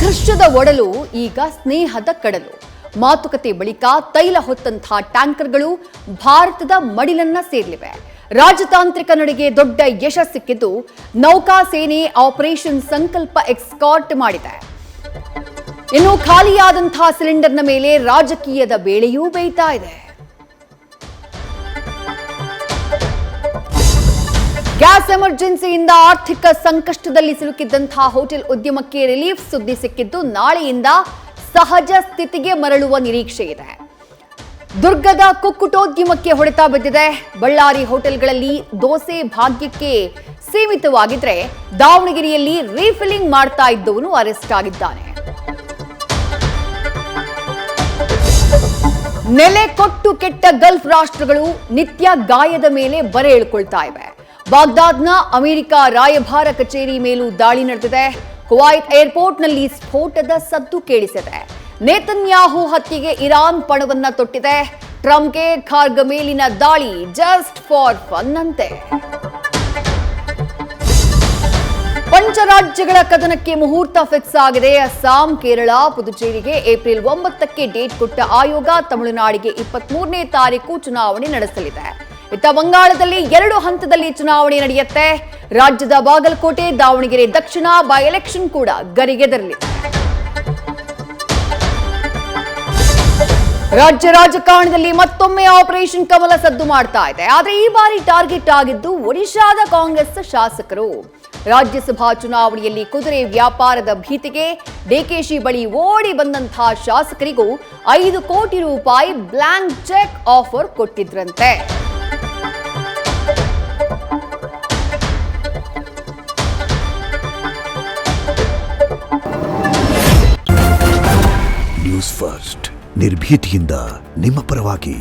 ಸಂಘರ್ಷದ ಒಡಲು ಈಗ ಸ್ನೇಹದ ಕಡಲು. ಮಾತುಕತೆ ಬಳಿಕ ತೈಲ ಹೊತ್ತಂತಹ ಟ್ಯಾಂಕರ್ಗಳು ಭಾರತದ ಮಡಿಲನ್ನ ಸೇರಲಿವೆ. ರಾಜತಾಂತ್ರಿಕ ನಡೆಗೆ ದೊಡ್ಡ ಯಶಸ್ಸು ಸಿಕ್ಕಿದ್ದು ನೌಕಾ ಸೇನೆ ಆಪರೇಷನ್ ಸಂಕಲ್ಪ ಎಕ್ಸ್ಕಾರ್ಟ್ ಮಾಡಿದೆ. ಇನ್ನು ಖಾಲಿಯಾದಂತಹ ಸಿಲಿಂಡರ್ನ ಮೇಲೆ ರಾಜಕೀಯದ ಬೇಳೆಯೂ ಬೇಯ್ತಾ ಇದೆ. ಗ್ಯಾಸ್ ಎಮರ್ಜೆನ್ಸಿಯಿಂದ ಆರ್ಥಿಕ ಸಂಕಷ್ಟದಲ್ಲಿ ಸಿಲುಕಿದ್ದಂತಹ ಹೋಟೆಲ್ ಉದ್ಯಮಕ್ಕೆ ರಿಲೀಫ್ ಸುದ್ದಿ ಸಿಕ್ಕಿದ್ದು ನಾಳೆಯಿಂದ ಸಹಜ ಸ್ಥಿತಿಗೆ ಮರಳುವ ನಿರೀಕ್ಷೆ ಇದೆ. ದುರ್ಗದ ಕುಕ್ಕುಟೋದ್ಯಮಕ್ಕೆ ಹೊಡೆತ ಬಿದ್ದಿದೆ. ಬಳ್ಳಾರಿ ಹೋಟೆಲ್ಗಳಲ್ಲಿ ದೋಸೆ ಭಾಗ್ಯಕ್ಕೆ ಸೀಮಿತವಾಗಿದ್ರೆ ದಾವಣಗೆರೆಯಲ್ಲಿ ರೀಫಿಲ್ಲಿಂಗ್ ಮಾಡ್ತಾ ಇದ್ದವನು ಅರೆಸ್ಟ್ ಆಗಿದ್ದಾನೆ. ನೆಲೆ ಕೊಟ್ಟು ಕೆಟ್ಟ ಗಲ್ಫ್ ರಾಷ್ಟ್ರಗಳು ನಿತ್ಯ ಗಾಯದ ಮೇಲೆ ಬರೆ ಎಳ್ಕೊಳ್ತಾ ಇವೆ. ಬಾಗ್ದಾದ್ನ ಅಮೆರಿಕ ರಾಯಭಾರ ಕಚೇರಿ ಮೇಲೂ ದಾಳಿ ನಡೆದಿದೆ. ಕುವೈತ್ ಏರ್ಪೋರ್ಟ್ನಲ್ಲಿ ಸ್ಫೋಟದ ಸದ್ದು ಕೇಳಿಸಿದೆ. ನೇತನ್ಯಾಹು ಹತ್ಯೆಗೆ ಇರಾನ್ ಪಣವನ್ನ ತೊಟ್ಟಿದೆ. ಟ್ರಂಪ್ಗೆ ಖಾರ್ಗ ಮೇಲಿನ ದಾಳಿ ಜಸ್ಟ್ ಫಾರ್ ಫನ್ ಅಂತೆ. ಪಂಚರಾಜ್ಯಗಳ ಕದನಕ್ಕೆ ಮುಹೂರ್ತ ಫಿಕ್ಸ್ ಆಗಿದೆ. ಅಸ್ಸಾಂ, ಕೇರಳ, ಪುದುಚೇರಿಗೆ ಏಪ್ರಿಲ್ 9ಕ್ಕೆ ಡೇಟ್ ಕೊಟ್ಟ ಆಯೋಗ ತಮಿಳುನಾಡಿಗೆ 23ನೇ ತಾರೀಕು ಚುನಾವಣೆ ನಡೆಸಲಿದೆ. ಇತ್ತ ಬಂಗಾಳದಲ್ಲಿ 2 ಹಂತದಲ್ಲಿ ಚುನಾವಣೆ ನಡೆಯುತ್ತೆ. ರಾಜ್ಯದ ಬಾಗಲಕೋಟೆ, ದಾವಣಗೆರೆ ದಕ್ಷಿಣ ಬೈ ಎಲೆಕ್ಷನ್ ಕೂಡ ಗರಿಗೆದರಲಿದೆ. ರಾಜ್ಯ ರಾಜಕಾರಣದಲ್ಲಿ ಮತ್ತೊಮ್ಮೆ ಆಪರೇಷನ್ ಕಮಲ ಸದ್ದು ಮಾಡ್ತಾ ಇದೆ. ಆದರೆ ಈ ಬಾರಿ ಟಾರ್ಗೆಟ್ ಆಗಿದ್ದು ಒಡಿಶಾದ ಕಾಂಗ್ರೆಸ್ ಶಾಸಕರು. ರಾಜ್ಯಸಭಾ ಚುನಾವಣೆಯಲ್ಲಿ ಕುದುರೆ ವ್ಯಾಪಾರದ ಭೀತಿಗೆ ಡಿಕೆಶಿ ಬಳಿ ಓಡಿ ಬಂದಂತಹ ಶಾಸಕರಿಗೂ 5 ಕೋಟಿ ರೂಪಾಯಿ ಬ್ಲಾಂಕ್ ಚೆಕ್ ಆಫರ್ ಕೊಟ್ಟಿದ್ರಂತೆ. ನ್ಯೂಸ್ ಫಸ್ಟ್ ನಿರ್ಭೀತಿಯಿಂದ ನಿಮ್ಮ ಪರವಾಗಿ.